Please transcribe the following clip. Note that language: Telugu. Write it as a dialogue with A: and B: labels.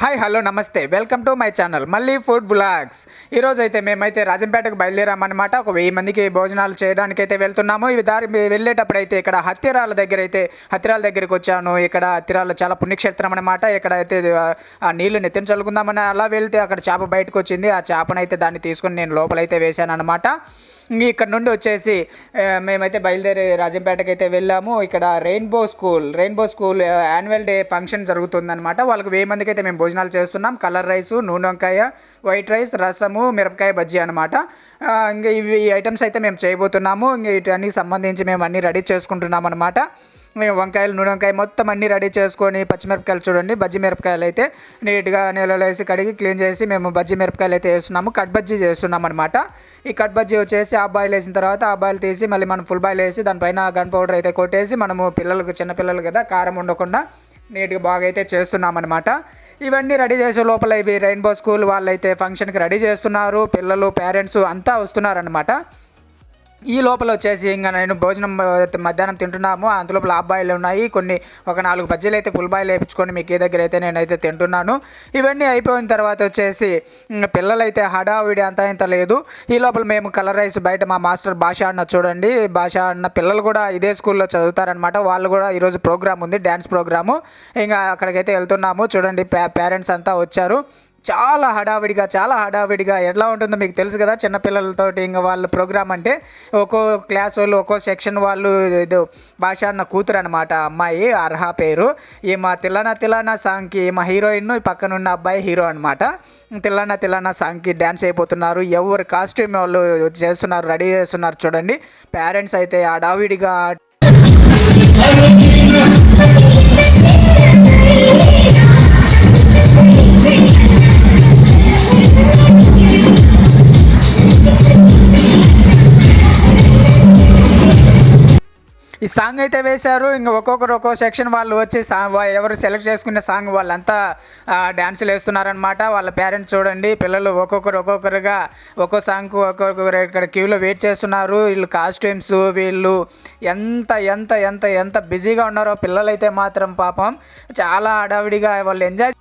A: హాయ్ హలో నమస్తే వెల్కమ్ టు మై ఛానల్ మళ్ళీ ఫుడ్ బ్లాగ్స్. ఈరోజు అయితే మేమైతే రాజంపేటకు బయలుదేరామన్నమాట. ఒక 1000 మందికి భోజనాలు చేయడానికి అయితే వెళ్తున్నాము. ఈ దారి వెళ్ళేటప్పుడు అయితే ఇక్కడ హత్తిరాల దగ్గరికి వచ్చాను. ఇక్కడ హత్తిరాల చాలా పుణ్యక్షేత్రం అనమాట. ఇక్కడ అయితే ఆ నీళ్లు నెత్తిన చల్లుకుందామని అలా వెళ్తే అక్కడ చేప బయటకు వచ్చింది. ఆ చేపనైతే దాన్ని తీసుకొని నేను లోపలైతే వేశాను అనమాట. ఇక్కడ నుండి వచ్చేసి మేమైతే బయలుదేరి రాజంపేటకి అయితే వెళ్ళాము. ఇక్కడ rainbow school annual day function జరుగుతుందన్నమాట. వాళ్ళకి 1000 మందికి అయితే మేము భోజనాలు చేస్తున్నాం. కలర్ రైసు, నూనె వంకాయ, వైట్ రైస్, రసము, మిరపకాయ బజ్జీ అనమాట. ఇంకా ఇవి ఐటమ్స్ అయితే మేము చేయబోతున్నాము. ఇంక వీటన్నికి సంబంధించి మేము అన్నీ రెడీ చేసుకుంటున్నాం అనమాట. వంకాయలు, నూనె వంకాయ మొత్తం అన్నీ రెడీ చేసుకొని, పచ్చిమిరపకాయలు చూడండి, బజ్జీ మిరపకాయలు అయితే నీట్గా నీళ్ళలో వేసి కడిగి క్లీన్ చేసి మేము బజ్జీ మిరపకాయలు అయితే వేస్తున్నాము. కట్ బజ్జీ చేస్తున్నాం అనమాట. ఈ కట్ బజ్జీ వచ్చేసి హాఫ్ బాయిల్ వేసిన తర్వాత హాఫ్ బాయిల్ తీసి మళ్ళీ మనం ఫుల్ బాయిల్ వేసి దానిపైన గన్ పౌడర్ అయితే కొట్టేసి మనము చిన్నపిల్లలు కదా, కారం ఉండకుండా నీట్గా బాగా అయితే చేస్తున్నాం అనమాట. ఇవన్నీ రెడీ చేసే లోపల ఇవి రెయిన్బో స్కూల్ వాళ్ళైతే ఫంక్షన్కి రెడీ చేస్తున్నారు. పిల్లలు, పేరెంట్స్ అంతా వస్తున్నారనమాట. ఈ లోపల వచ్చేసి ఇంకా నేను భోజనం మధ్యాహ్నం తింటున్నాము. అంతలోపల హాఫ్ బాయిల్ ఉన్నాయి, ఒక 4 బజ్జీలు అయితే ఫుల్ బాయిల్ వేయించుకొని మీకు దగ్గర అయితే నేనైతే తింటున్నాను. ఇవన్నీ అయిపోయిన తర్వాత వచ్చేసి పిల్లలైతే హడావిడి అంతా ఇంత లేదు. ఈ లోపల మేము కలర్ రైస్ బయట మా మాస్టర్ భాష అన్న చూడండి, భాష అన్న పిల్లలు కూడా ఇదే స్కూల్లో చదువుతారనమాట. వాళ్ళు కూడా ఈరోజు ప్రోగ్రామ్ ఉంది, డ్యాన్స్ ప్రోగ్రాము. ఇంకా అక్కడికైతే వెళ్తున్నాము. చూడండి పేరెంట్స్ అంతా వచ్చారు. చాలా హడావిడిగా ఎట్లా ఉంటుందో మీకు తెలుసు కదా, చిన్నపిల్లలతోటి. ఇంకా వాళ్ళ ప్రోగ్రామ్ అంటే ఒక్కో క్లాస్ వాళ్ళు, ఒక్కో సెక్షన్ వాళ్ళు. ఇది భాష అన్న కూతురు అనమాట, అమ్మాయి అర్హ పేరు. ఈమె తిల్లనా సాంగ్కి ఈమె హీరోయిన్, పక్కనున్న అబ్బాయి హీరో అనమాట. తిల్లనా సాంగ్కి డ్యాన్స్ అయిపోతున్నారు. ఎవరు కాస్ట్యూమ్ వాళ్ళు చేస్తున్నారు, రెడీ చేస్తున్నారు చూడండి. పేరెంట్స్ అయితే హడావిడిగా ఈ సాంగ్ అయితే వేశారు. ఇంకా ఒక్కొక్క సెక్షన్ వాళ్ళు వచ్చి ఎవరు సెలెక్ట్ చేసుకునే సాంగ్ వాళ్ళంతా డ్యాన్సులు వేస్తున్నారనమాట. వాళ్ళ పేరెంట్స్ చూడండి, పిల్లలు ఒక్కొక్కరుగా ఒక్కో సాంగ్కు ఒక్కొక్కరు ఇక్కడ క్యూలో వెయిట్ చేస్తున్నారు. వీళ్ళు కాస్ట్యూమ్స్, వీళ్ళు ఎంత ఎంత ఎంత ఎంత బిజీగా ఉన్నారో. పిల్లలైతే మాత్రం పాపం చాలా హడావిడిగా వాళ్ళు ఎంజాయ్